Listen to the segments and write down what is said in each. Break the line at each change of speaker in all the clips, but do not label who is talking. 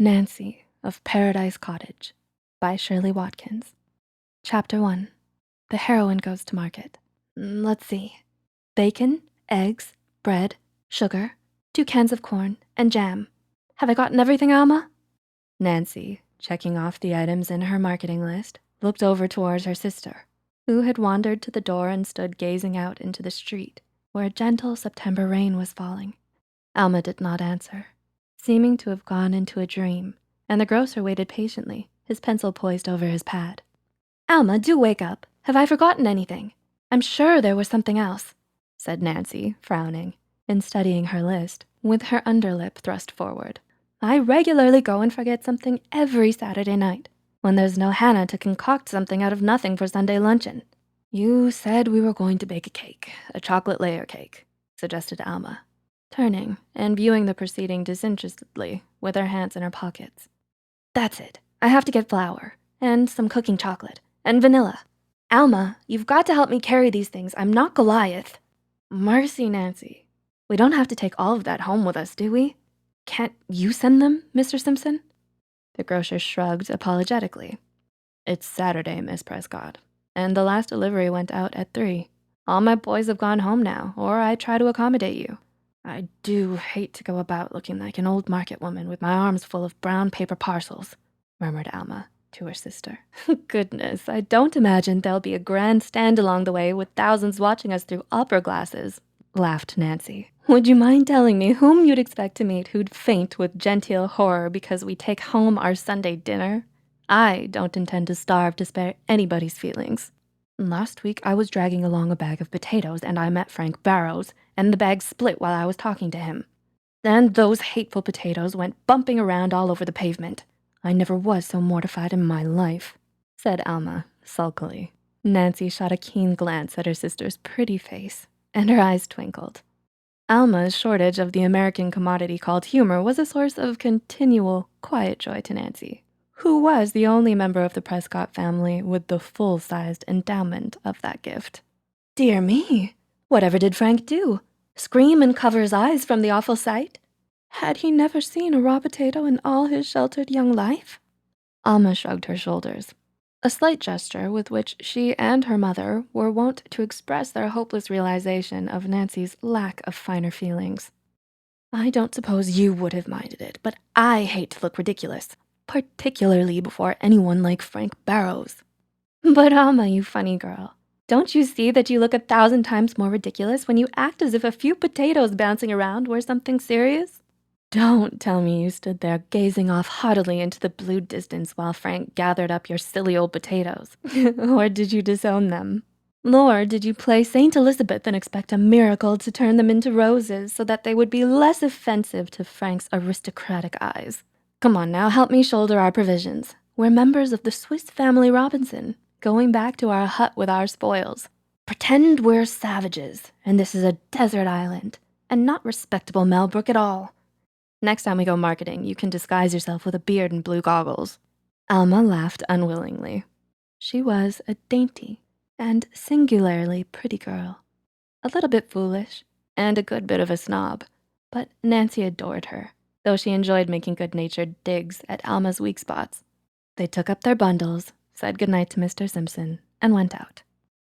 Nancy of Paradise Cottage by Shirley Watkins. Chapter 1. The heroine goes to market. Let's see. Bacon, eggs, bread, sugar, 2 cans of corn, and jam. Have I gotten everything, Alma? Nancy, checking off the items in her marketing list, looked over towards her sister, who had wandered to the door and stood gazing out into the street, where a gentle September rain was falling. Alma did not answer, seeming to have gone into a dream, and the grocer waited patiently, his pencil poised over his pad. Alma, do wake up. Have I forgotten anything? I'm sure there was something else, said Nancy, frowning and studying her list with her underlip thrust forward. I regularly go and forget something every Saturday night, when there's no Hannah to concoct something out of nothing for Sunday luncheon. You said we were going to bake a cake, a chocolate layer cake, suggested Alma, turning and viewing the proceeding disinterestedly with her hands in her pockets. That's it. I have to get flour and some cooking chocolate and vanilla. Alma, you've got to help me carry these things. I'm not Goliath. Mercy, Nancy. We don't have to take all of that home with us, do we? Can't you send them, Mr. Simpson? The grocer shrugged apologetically. It's Saturday, Miss Prescott, and the last delivery went out at 3. All my boys have gone home now, or I try to accommodate you. I do hate to go about looking like an old market woman with my arms full of brown paper parcels, murmured Alma to her sister. Goodness, I don't imagine there'll be a grand stand along the way with thousands watching us through opera glasses, laughed Nancy. Would you mind telling me whom you'd expect to meet who'd faint with genteel horror because we take home our Sunday dinner? I don't intend to starve to spare anybody's feelings. Last week, I was dragging along a bag of potatoes and I met Frank Barrows, and the bag split while I was talking to him. Then those hateful potatoes went bumping around all over the pavement. I never was so mortified in my life, said Alma sulkily. Nancy shot a keen glance at her sister's pretty face, and her eyes twinkled. Alma's shortage of the American commodity called humor was a source of continual, quiet joy to Nancy, who was the only member of the Prescott family with the full-sized endowment of that gift. Dear me, whatever did Frank do? Scream and cover his eyes from the awful sight? Had he never seen a raw potato in all his sheltered young life? Alma shrugged her shoulders, a slight gesture with which she and her mother were wont to express their hopeless realization of Nancy's lack of finer feelings. I don't suppose you would have minded it, but I hate to look ridiculous, particularly before anyone like Frank Barrows. But Alma, you funny girl, don't you see that you look 1,000 times more ridiculous when you act as if a few potatoes bouncing around were something serious? Don't tell me you stood there gazing off haughtily into the blue distance while Frank gathered up your silly old potatoes. Or did you disown them? Lord, did you play Saint Elizabeth and expect a miracle to turn them into roses so that they would be less offensive to Frank's aristocratic eyes? Come on now, help me shoulder our provisions. We're members of the Swiss Family Robinson, going back to our hut with our spoils. Pretend we're savages, and this is a desert island, and not respectable Melbrook at all. Next time we go marketing, you can disguise yourself with a beard and blue goggles. Alma laughed unwillingly. She was a dainty and singularly pretty girl, a little bit foolish and a good bit of a snob, but Nancy adored her, though she enjoyed making good-natured digs at Alma's weak spots. They took up their bundles, said goodnight to Mr. Simpson, and went out.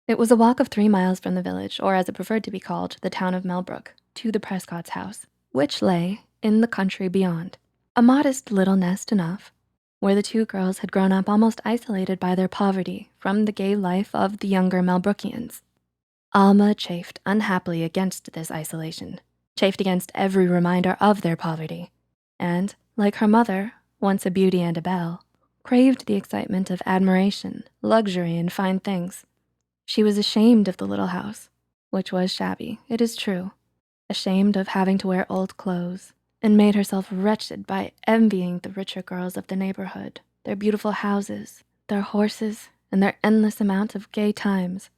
It was a walk of 3 miles from the village, or as it preferred to be called, the town of Melbrook, to the Prescott's house, which lay in the country beyond, a modest little nest enough, where the 2 girls had grown up almost isolated by their poverty from the gay life of the younger Melbrookians. Alma chafed unhappily against this isolation, chafed against every reminder of their poverty, and, like her mother, once a beauty and a belle, craved the excitement of admiration, luxury, and fine things. She was ashamed of the little house, which was shabby, it is true, ashamed of having to wear old clothes, and made herself wretched by envying the richer girls of the neighborhood, their beautiful houses, their horses, and their endless amount of gay times.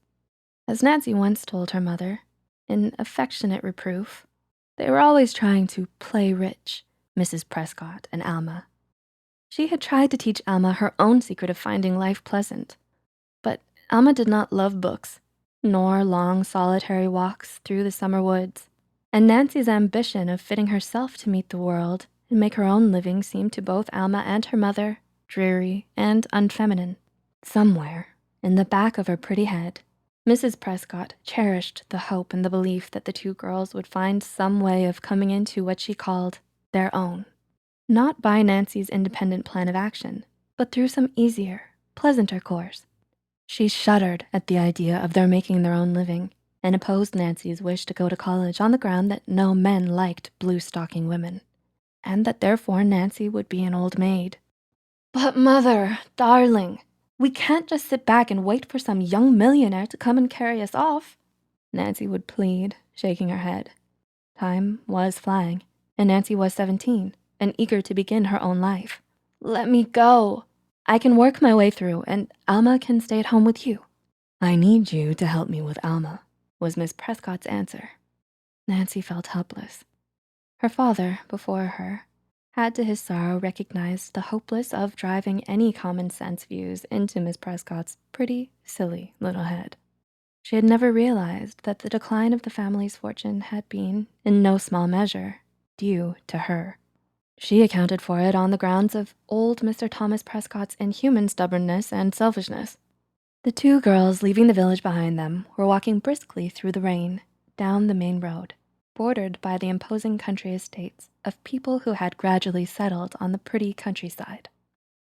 As Nancy once told her mother, in affectionate reproof, they were always trying to play rich, Mrs. Prescott and Alma. She had tried to teach Alma her own secret of finding life pleasant, but Alma did not love books, nor long solitary walks through the summer woods, and Nancy's ambition of fitting herself to meet the world and make her own living seem to both Alma and her mother dreary and unfeminine. Somewhere in the back of her pretty head, Mrs. Prescott cherished the hope and the belief that the two girls would find some way of coming into what she called their own. Not by Nancy's independent plan of action, but through some easier, pleasanter course. She shuddered at the idea of their making their own living and opposed Nancy's wish to go to college on the ground that no men liked blue-stocking women, and that therefore Nancy would be an old maid. "But Mother, darling, we can't just sit back and wait for some young millionaire to come and carry us off," Nancy would plead, shaking her head. Time was flying, and Nancy was 17 and eager to begin her own life. "Let me go. I can work my way through, and Alma can stay at home with you." "I need you to help me with Alma," was Miss Prescott's answer. Nancy felt helpless. Her father, before her, had to his sorrow recognized the hopeless of driving any common sense views into Miss Prescott's pretty, silly little head. She had never realized that the decline of the family's fortune had been, in no small measure, due to her. She accounted for it on the grounds of old Mr. Thomas Prescott's inhuman stubbornness and selfishness. The two girls, leaving the village behind them, were walking briskly through the rain, down the main road, bordered by the imposing country estates of people who had gradually settled on the pretty countryside.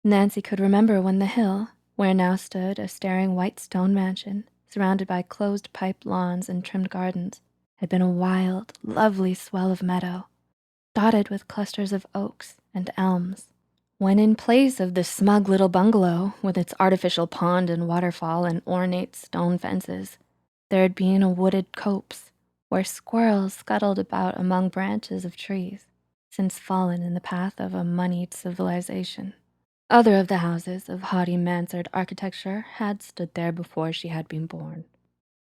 Nancy could remember when the hill, where now stood a staring white stone mansion, surrounded by closed-pipe lawns and trimmed gardens, had been a wild, lovely swell of meadow, dotted with clusters of oaks and elms, when in place of the smug little bungalow with its artificial pond and waterfall and ornate stone fences, there had been a wooded copse where squirrels scuttled about among branches of trees, since fallen in the path of a moneyed civilization. Other of the houses of haughty mansard architecture had stood there before she had been born,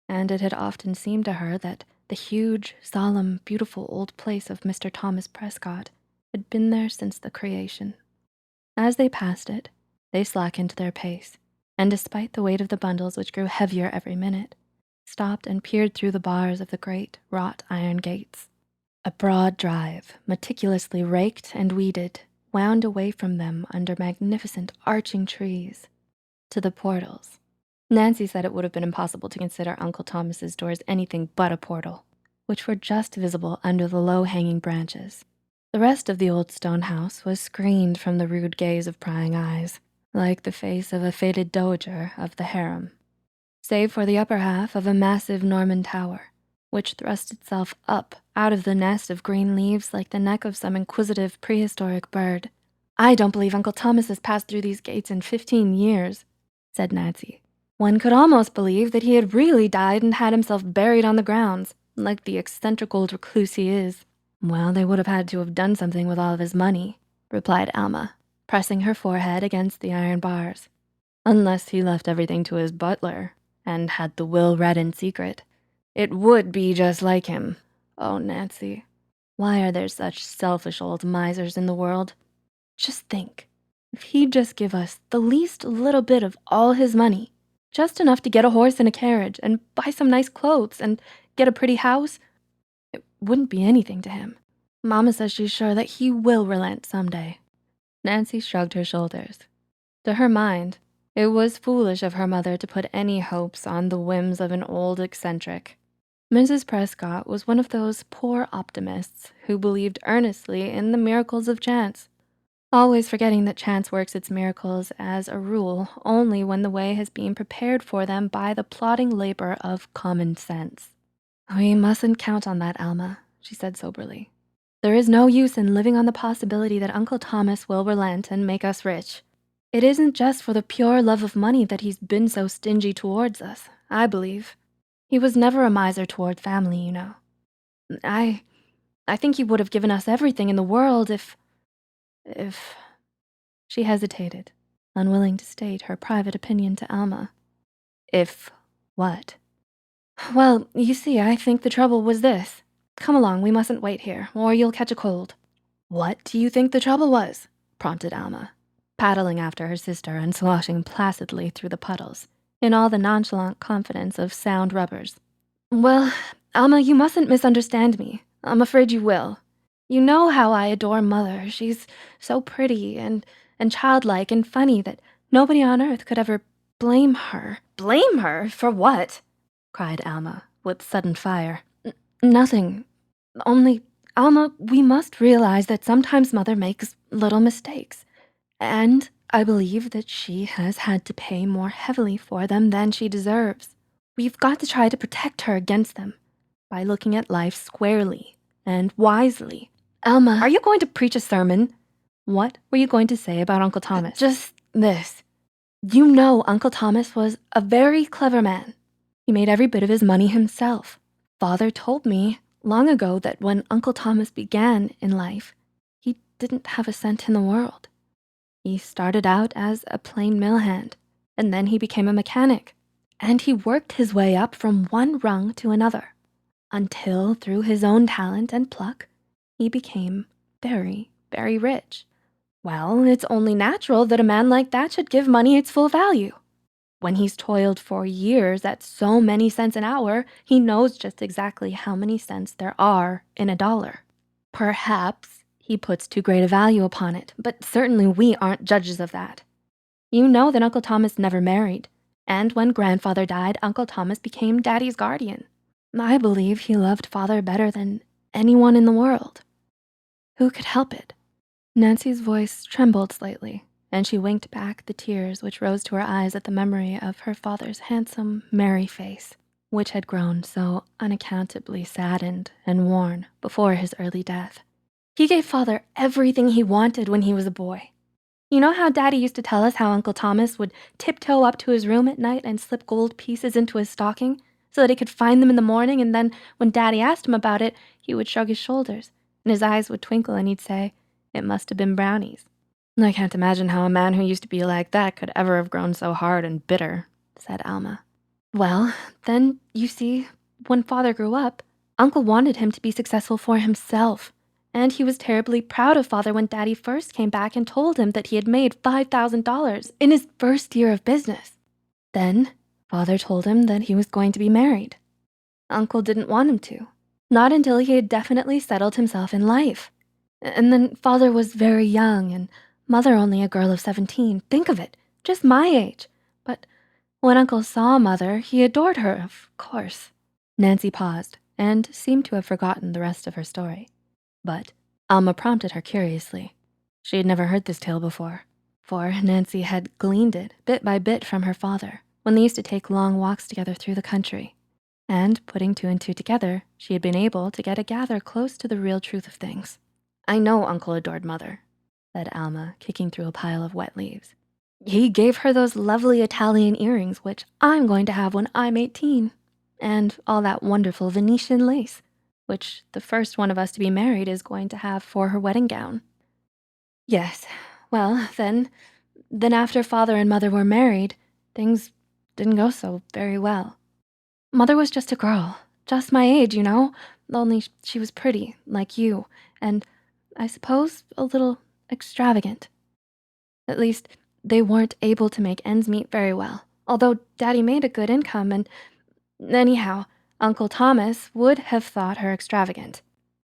and it had often seemed to her that the huge, solemn, beautiful old place of Mr. Thomas Prescott had been there since the creation. As they passed it, they slackened their pace, and despite the weight of the bundles which grew heavier every minute, stopped and peered through the bars of the great wrought iron gates. A broad drive, meticulously raked and weeded, wound away from them under magnificent arching trees to the portals. Nancy said it would have been impossible to consider Uncle Thomas's doors anything but a portal, which were just visible under the low-hanging branches. The rest of the old stone house was screened from the rude gaze of prying eyes, like the face of a faded dowager of the harem, save for the upper half of a massive Norman tower, which thrust itself up out of the nest of green leaves like the neck of some inquisitive prehistoric bird. "I don't believe Uncle Thomas has passed through these gates in 15 years, said Nancy. "One could almost believe that he had really died and had himself buried on the grounds, like the eccentric old recluse he is." "Well, they would have had to have done something with all of his money," replied Alma, pressing her forehead against the iron bars. "Unless he left everything to his butler and had the will read in secret. It would be just like him. Oh, Nancy, why are there such selfish old misers in the world? Just think, if he'd just give us the least little bit of all his money, just enough to get a horse and a carriage and buy some nice clothes and get a pretty house, it wouldn't be anything to him. Mama says she's sure that he will relent someday." Nancy shrugged her shoulders. To her mind, it was foolish of her mother to put any hopes on the whims of an old eccentric. Mrs. Prescott was one of those poor optimists who believed earnestly in the miracles of chance, always forgetting that chance works its miracles as a rule only when the way has been prepared for them by the plodding labor of common sense. "We mustn't count on that, Alma," she said soberly. "There is no use in living on the possibility that Uncle Thomas will relent and make us rich. It isn't just for the pure love of money that he's been so stingy towards us, I believe. He was never a miser toward family, you know. I think he would have given us everything in the world if... She hesitated, unwilling to state her private opinion to Alma. "If what?" "Well, you see, I think the trouble was this. Come along, we mustn't wait here, or you'll catch a cold." "What do you think the trouble was?" prompted Alma, paddling after her sister and sloshing placidly through the puddles, in all the nonchalant confidence of sound rubbers. "Well, Alma, you mustn't misunderstand me. I'm afraid you will. You know how I adore Mother. She's so pretty and childlike and funny that nobody on earth could ever blame her." "Blame her? For what?" cried Alma, with sudden fire. Nothing. Only, Alma, we must realize that sometimes Mother makes little mistakes. And I believe that she has had to pay more heavily for them than she deserves. We've got to try to protect her against them by looking at life squarely and wisely. Alma, are you going to preach a sermon? What were you going to say about Uncle Thomas? Just this. You know Uncle Thomas was a very clever man. He made every bit of his money himself. Father told me long ago that when Uncle Thomas began in life, he didn't have a cent in the world. He started out as a plain mill hand, and then he became a mechanic. And he worked his way up from one rung to another, until through his own talent and pluck, he became very, very rich. Well, it's only natural that a man like that should give money its full value. When he's toiled for years at so many cents an hour, he knows just exactly how many cents there are in a dollar. Perhaps he puts too great a value upon it, but certainly we aren't judges of that. You know that Uncle Thomas never married, and when Grandfather died, Uncle Thomas became Daddy's guardian. I believe he loved Father better than anyone in the world. Who could help it? Nancy's voice trembled slightly, and she winked back the tears which rose to her eyes at the memory of her father's handsome, merry face, which had grown so unaccountably saddened and worn before his early death. He gave Father everything he wanted when he was a boy. You know how Daddy used to tell us how Uncle Thomas would tiptoe up to his room at night and slip gold pieces into his stocking so that he could find them in the morning, and then when Daddy asked him about it, he would shrug his shoulders, and his eyes would twinkle, and he'd say, "It must have been brownies." "I can't imagine how a man who used to be like that could ever have grown so hard and bitter," said Alma. "Well, then, you see, when Father grew up, Uncle wanted him to be successful for himself. And he was terribly proud of Father when Daddy first came back and told him that he had made $5,000 in his first year of business. Then Father told him that he was going to be married. Uncle didn't want him to, not until he had definitely settled himself in life. And then Father was very young and Mother only a girl of 17. Think of it, just my age. But when Uncle saw Mother, he adored her, of course." Nancy paused and seemed to have forgotten the rest of her story. But Alma prompted her curiously. She had never heard this tale before, for Nancy had gleaned it bit by bit from her father when they used to take long walks together through the country. And putting two and two together, she had been able to get a gather close to the real truth of things. "I know Uncle adored Mother," said Alma, kicking through a pile of wet leaves. "He gave her those lovely Italian earrings, which I'm going to have when I'm 18, and all that wonderful Venetian lace, which the first one of us to be married is going to have for her wedding gown." "Yes, well, then after Father and Mother were married, things didn't go so very well. Mother was just a girl, just my age, you know, only she was pretty, like you, and I suppose a little extravagant. At least, they weren't able to make ends meet very well, although Daddy made a good income, and anyhow, Uncle Thomas would have thought her extravagant.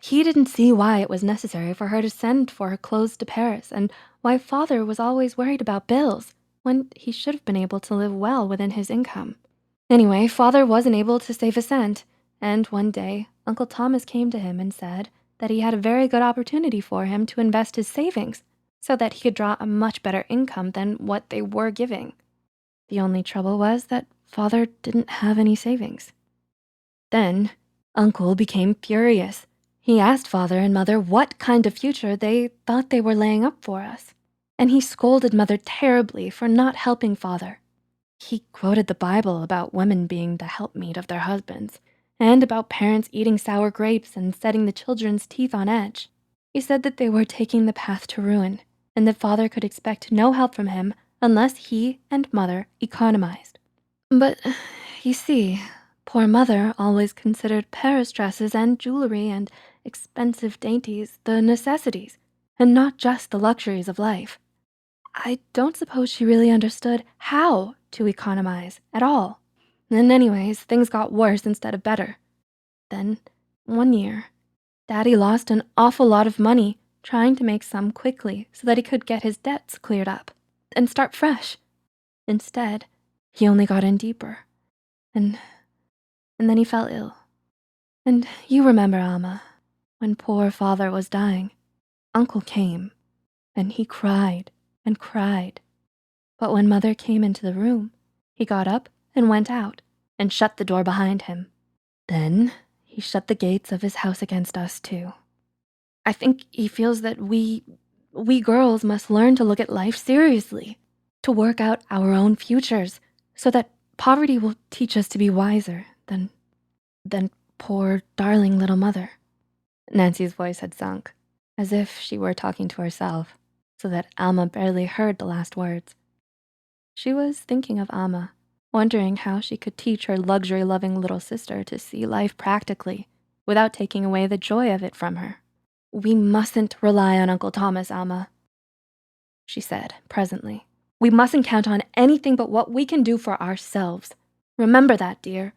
He didn't see why it was necessary for her to send for her clothes to Paris, and why Father was always worried about bills, when he should have been able to live well within his income. Anyway, Father wasn't able to save a cent, and one day, Uncle Thomas came to him and said that he had a very good opportunity for him to invest his savings so that he could draw a much better income than what they were giving. The only trouble was that Father didn't have any savings. Then Uncle became furious. He asked Father and Mother what kind of future they thought they were laying up for us, and he scolded Mother terribly for not helping Father. He quoted the Bible about women being the helpmeet of their husbands, and about parents eating sour grapes and setting the children's teeth on edge. He said that they were taking the path to ruin, and that Father could expect no help from him unless he and Mother economized. But, you see, poor Mother always considered Paris dresses and jewelry and expensive dainties the necessities, and not just the luxuries of life. I don't suppose she really understood how to economize at all. And anyways, things got worse instead of better. Then, one year, Daddy lost an awful lot of money trying to make some quickly so that he could get his debts cleared up and start fresh. Instead, he only got in deeper. And then he fell ill. And you remember, Alma, when poor father was dying, Uncle came, and he cried and cried. But when Mother came into the room, he got up and went out and shut the door behind him. Then he shut the gates of his house against us, too. I think he feels that we girls must learn to look at life seriously, to work out our own futures, so that poverty will teach us to be wiser than poor, darling little Mother. Nancy's voice had sunk, as if she were talking to herself, so that Alma barely heard the last words. She was thinking of Alma, wondering how she could teach her luxury-loving little sister to see life practically, without taking away the joy of it from her. "We mustn't rely on Uncle Thomas, Alma," she said presently. "We mustn't count on anything but what we can do for ourselves. Remember that, dear.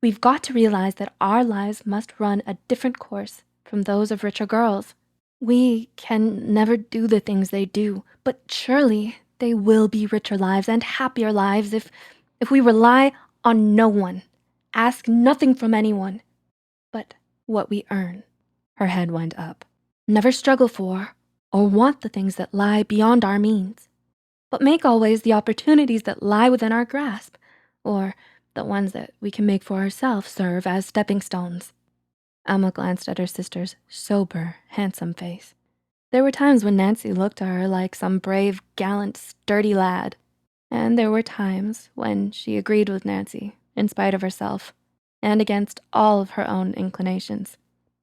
We've got to realize that our lives must run a different course from those of richer girls. We can never do the things they do, but surely they will be richer lives and happier lives if we rely on no one, ask nothing from anyone, but what we earn." Her head went up. "Never struggle for or want the things that lie beyond our means, but make always the opportunities that lie within our grasp, or the ones that we can make for ourselves, serve as stepping stones." Alma glanced at her sister's sober, handsome face. There were times when Nancy looked to her like some brave, gallant, sturdy lad. And there were times when she agreed with Nancy, in spite of herself, and against all of her own inclinations.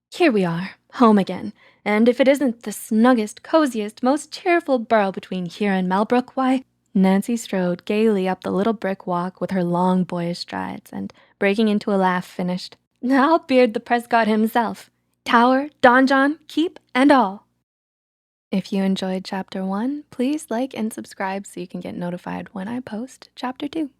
Here we are, home again, and if it isn't the snuggest, coziest, most cheerful burrow between here and Melbrook, why— Nancy strode gaily up the little brick walk with her long boyish strides, and breaking into a laugh, finished, "I'll beard the Prescott himself, tower, donjon, keep, and all." If you enjoyed Chapter 1, please like and subscribe so you can get notified when I post Chapter 2.